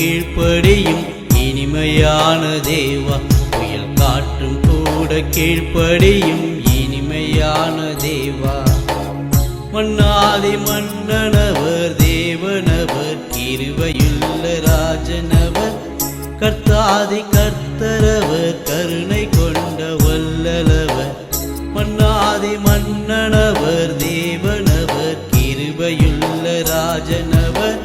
கீழ்ப்படியும் இனிமையான தேவா. புயல் காற்றும் கூட கீழ்ப்படியும் இனிமையான தேவா. மன்னாதி மன்னனவர் தேவனவர் கிருபையுள்ள ராஜனவர். கர்த்தாதி கர்த்தரவர் கருணை கொண்ட வல்லலவர். மன்னாதி மன்னனவர் தேவனவர் கிருபையுள்ள ராஜனவர்.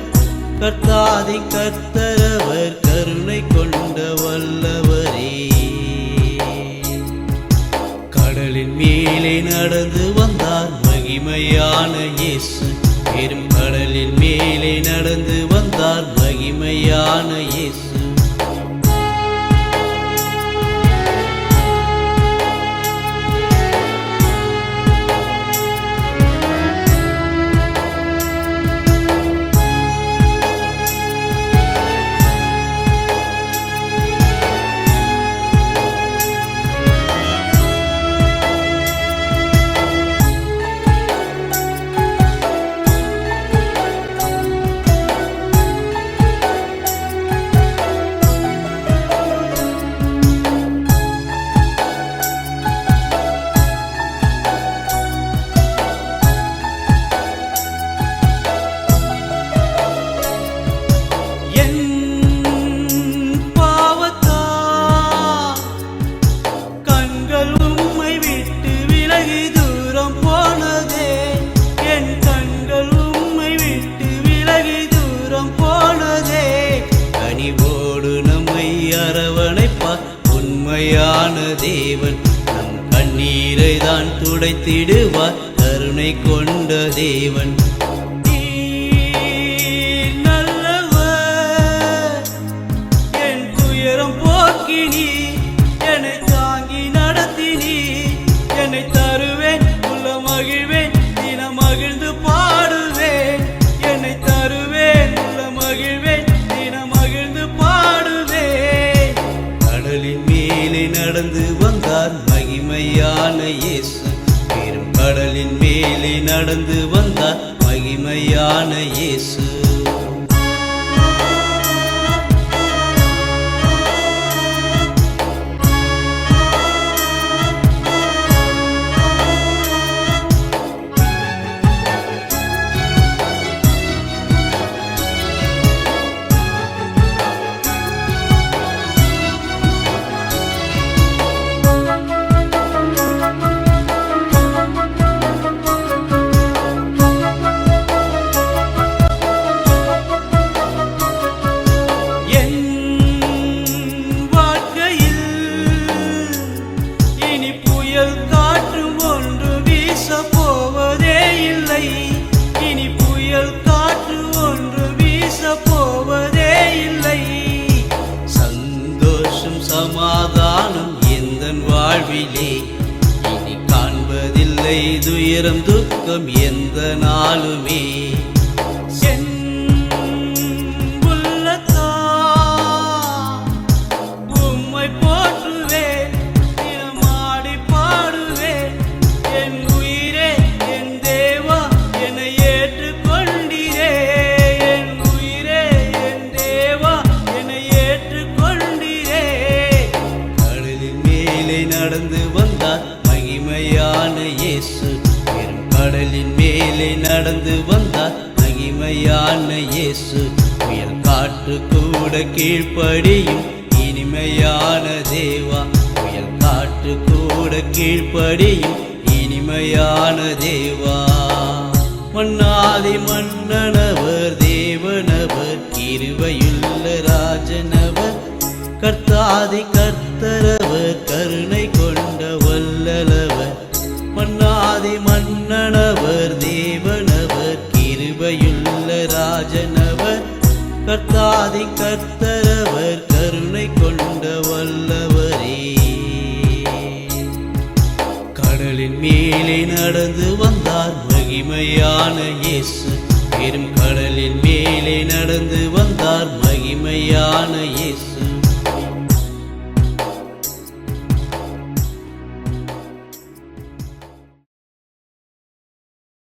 கர்த்தாதி கர்த்தரவர் கருணை கொண்ட வல்லவரே. கடலின் மேலே நடந்து வந்தார் மகிமையான இயேசு. பெரும் கடலின் மேலே நடந்து வந்தார் மகிமையான இயேசு. உண்மையான தேவன் நம் கண்ணீரை தான் துடைத்திடுவார். கருணை கொண்ட தேவன். நல்லவர் என் துயரம் போக்கினி என்னை தாங்கி நடத்தினி. என்னை தருவேன் உள்ள மகிழ்வேன் தினம் மகிழ்ந்து பாடுவேன். என்னை தருவேன் உள்ள மகிழ்வேன் தினம் மகிழ்ந்து பாடுவேன். கடலின் மேலே நடந்து வந்தார் மகிமையான இயேசு. பெரும் கடலின் மேலே நடந்து வந்தார் மகிமையான இயேசு. சமாதானம் எந்தன் வாழ்விலே இனி காண்பதில்லை. துயரம் துக்கம் எந்த நாளுமே. உம்மை போற்றுவேன் தினமாடி பாடுவேன். என் உயிரே என் தேவா என்னை ஏற்றுக்கொண்டீரே. என் உயிரே என் தேவா என்னை ஏற்றுக்கொண்டீரே. நடந்து வந்தார் மகிமையான இயேசு. பெரும் கடலின் மேலே நடந்து வந்தார் மகிமையான இயேசு. புயல் காற்று கூட கீழ்ப்படியும் இனிமையான தேவா. புயல் காற்று கூட கீழ்ப்படியும் இனிமையான தேவா. மன்னாதி மன்னனவர் தேவனவர் கிருபையுள்ள ராஜனவர். கர்த்தாதி கர்த்தரவர் கருணை கொண்ட வல்லலவர். மன்னாதி மன்னனவர் தேவனவர் கிருபையுள்ள ராஜனவர். கர்த்தாதி கர்த்தரவர் கருணை கொண்ட வல்லவரே. கடலின் மேலே நடந்து வந்தார் மகிமையான இயேசு. பெரும் கடலின் மேலே நடந்து வந்தார்